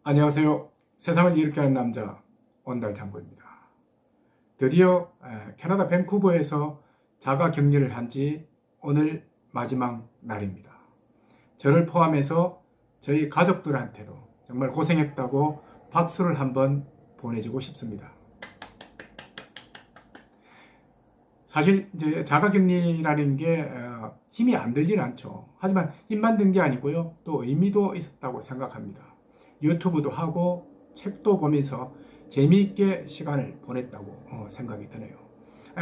안녕하세요. 세상을 이렇게 하는 남자 원달장구입니다. 드디어 캐나다 밴쿠버에서 자가 격리를 한 지 오늘 마지막 날입니다. 저를 포함해서 저희 가족들한테도 정말 고생했다고 박수를 한번 보내주고 싶습니다. 사실 이제 자가격리라는 게 힘이 안 들지는 않죠. 하지만 힘만 든 게 아니고요. 또 의미도 있었다고 생각합니다. 유튜브도 하고 책도 보면서 재미있게 시간을 보냈다고 생각이 드네요.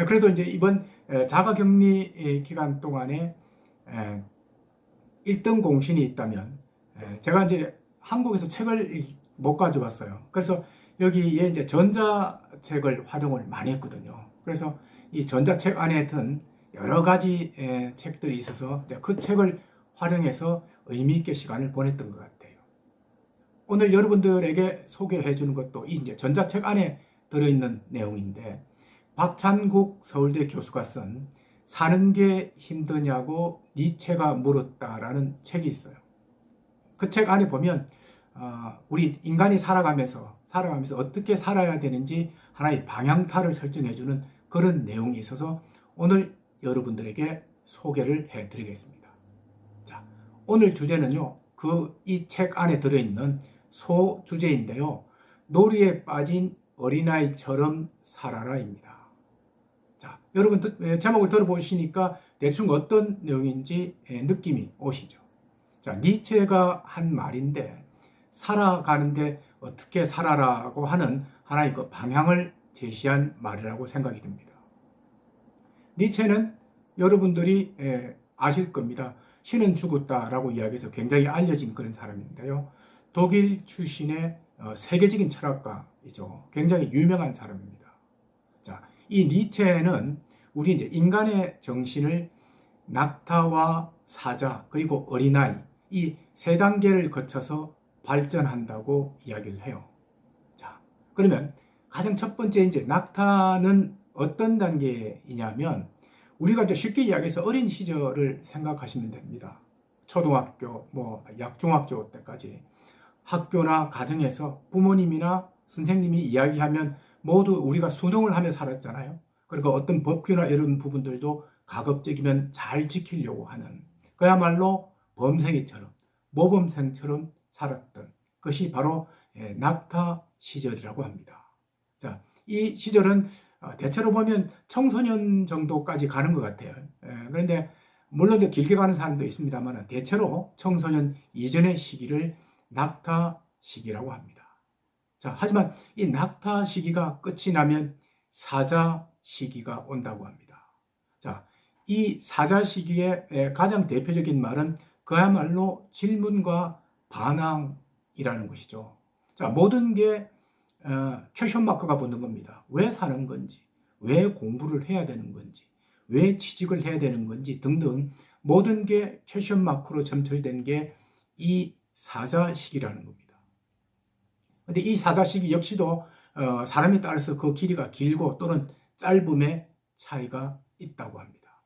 그래도 이제 이번 자가격리 기간 동안에 1등 공신이 있다면 제가 이제 한국에서 책을 못 가져왔어요. 그래서 여기에 이제 전자책을 활용을 많이 했거든요. 그래서 이 전자책 안에 든 여러 가지 책들이 있어서 그 책을 활용해서 의미 있게 시간을 보냈던 것 같아요. 오늘 여러분들에게 소개해 주는 것도 이 이제 전자책 안에 들어있는 내용인데, 박찬국 서울대 교수가 쓴 사는 게 힘드냐고 니체가 물었다라는 책이 있어요. 그 책 안에 보면 우리 인간이 살아가면서 어떻게 살아야 되는지 하나의 방향타를 설정해 주는 그런 내용이 있어서 오늘 여러분들에게 소개를 해 드리겠습니다. 자, 오늘 주제는요, 이 책 안에 들어있는 소주제인데요. 놀이에 빠진 어린아이처럼 살아라입니다. 자, 여러분 제목을 들어보시니까 대충 어떤 내용인지 느낌이 오시죠? 자, 니체가 한 말인데, 살아가는데 어떻게 살아라고 하는 하나의 그 방향을 제시한 말이라고 생각이 듭니다. 니체는 여러분들이 아실 겁니다. 신은 죽었다라고 이야기해서 굉장히 알려진 그런 사람인데요. 독일 출신의 세계적인 철학가이죠. 굉장히 유명한 사람입니다. 자, 이 니체는 우리 이제 인간의 정신을 낙타와 사자 그리고 어린아이, 이 세 단계를 거쳐서 발전한다고 이야기를 해요. 자, 그러면 가장 첫 번째 이제 낙타는 어떤 단계이냐면, 우리가 이제 쉽게 이야기해서 어린 시절을 생각하시면 됩니다. 초등학교, 중학교 때까지 학교나 가정에서 부모님이나 선생님이 이야기하면 모두 우리가 순응을 하며 살았잖아요. 그러니까 어떤 법규나 이런 부분들도 가급적이면 잘 지키려고 하는, 그야말로 범생이처럼, 모범생처럼 살았던 것이 바로 낙타 시절이라고 합니다. 자, 이 시절은 대체로 보면 청소년 정도까지 가는 것 같아요. 그런데 물론 길게 가는 사람도 있습니다만 대체로 청소년 이전의 시기를 낙타 시기라고 합니다. 자, 하지만 이 낙타 시기가 끝이 나면 사자 시기가 온다고 합니다. 자, 이 사자 시기의 가장 대표적인 말은 그야말로 질문과 반항이라는 것이죠. 자, 모든 게 퀘션 마크가 붙는 겁니다. 왜 사는 건지, 왜 공부를 해야 되는 건지, 왜 취직을 해야 되는 건지 등등 모든 게 퀘션 마크로 점철된 게 이 사자식이라는 겁니다. 근데 이 사자식이 역시도 사람에 따라서 그 길이가 길고 또는 짧음의 차이가 있다고 합니다.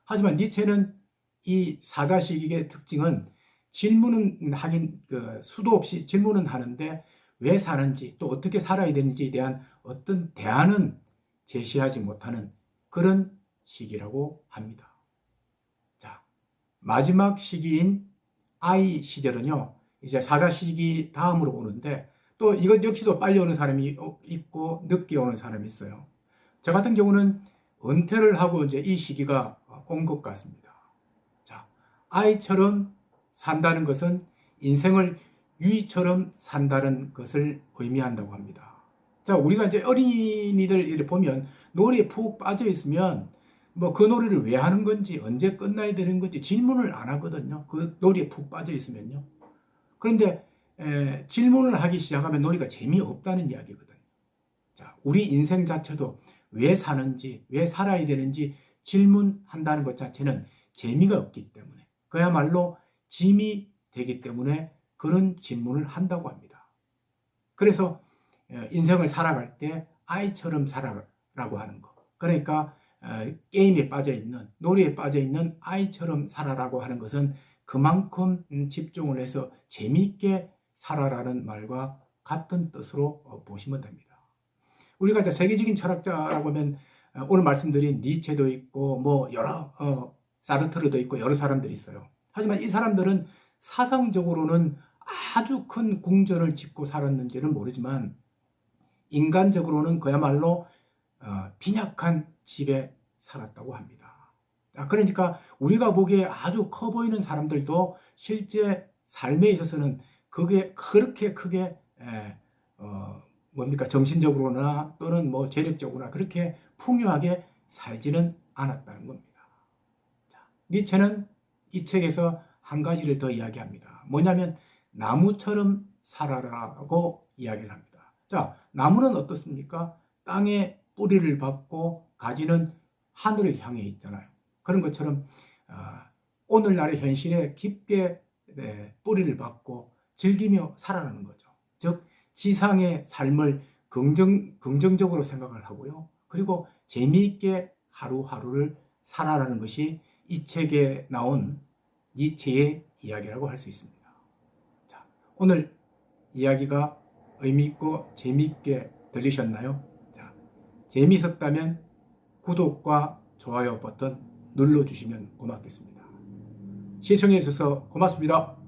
하지만 니체는 이 사자식의 특징은 질문은 하긴 수도 없이 질문은 하는데 왜 사는지 또 어떻게 살아야 되는지에 대한 어떤 대안은 제시하지 못하는 그런 시기라고 합니다. 자, 마지막 시기인 아이 시절은요, 이제 사자 시기 다음으로 오는데, 또 이것 역시도 빨리 오는 사람이 있고 늦게 오는 사람이 있어요. 저 같은 경우는 은퇴를 하고 이제 이 시기가 온 것 같습니다. 자, 아이처럼 산다는 것은 인생을 유이처럼 산다는 것을 의미한다고 합니다. 자, 우리가 이제 어린이들 이렇게 보면 놀이에 푹 빠져 있으면 그 놀이를 왜 하는 건지, 언제 끝나야 되는 건지 질문을 안 하거든요. 그 놀이에 푹 빠져 있으면요. 그런데 질문을 하기 시작하면 놀이가 재미없다는 이야기거든요. 자, 우리 인생 자체도 왜 사는지, 왜 살아야 되는지 질문한다는 것 자체는 재미가 없기 때문에, 그야말로 짐이 되기 때문에 그런 질문을 한다고 합니다. 그래서 인생을 살아갈 때 아이처럼 살아라고 하는 거. 그러니까 게임에 빠져있는, 놀이에 빠져있는 아이처럼 살아라고 하는 것은 그만큼 집중을 해서 재미있게 살아라는 말과 같은 뜻으로 보시면 됩니다. 우리가 이제 세계적인 철학자라고 하면 오늘 말씀드린 니체도 있고 뭐 여러 사르트르도 있고 여러 사람들이 있어요. 하지만 이 사람들은 사상적으로는 아주 큰 궁전을 짓고 살았는지는 모르지만 인간적으로는 그야말로 빈약한 집에 살았다고 합니다. 그러니까 우리가 보기에 아주 커 보이는 사람들도 실제 삶에 있어서는 그게 그렇게 크게 정신적으로나 또는 뭐 재력적으로나 그렇게 풍요하게 살지는 않았다는 겁니다. 자, 니체는 이 책에서 한 가지를 더 이야기합니다. 뭐냐면 나무처럼 살아라고 이야기를 합니다. 자, 나무는 어떻습니까? 땅에 뿌리를 받고 가지는 하늘을 향해 있잖아요. 그런 것처럼 오늘날의 현실에 깊게 뿌리를 받고 즐기며 살아가는 거죠. 즉 지상의 삶을 긍정적으로 생각을 하고요. 그리고 재미있게 하루하루를 살아가는 것이 이 책에 나온 니체의 이야기라고 할 수 있습니다. 자, 오늘 이야기가 의미있고 재미있게 들리셨나요? 자, 재미있었다면 구독과 좋아요 버튼 눌러주시면 고맙겠습니다. 시청해 주셔서 고맙습니다.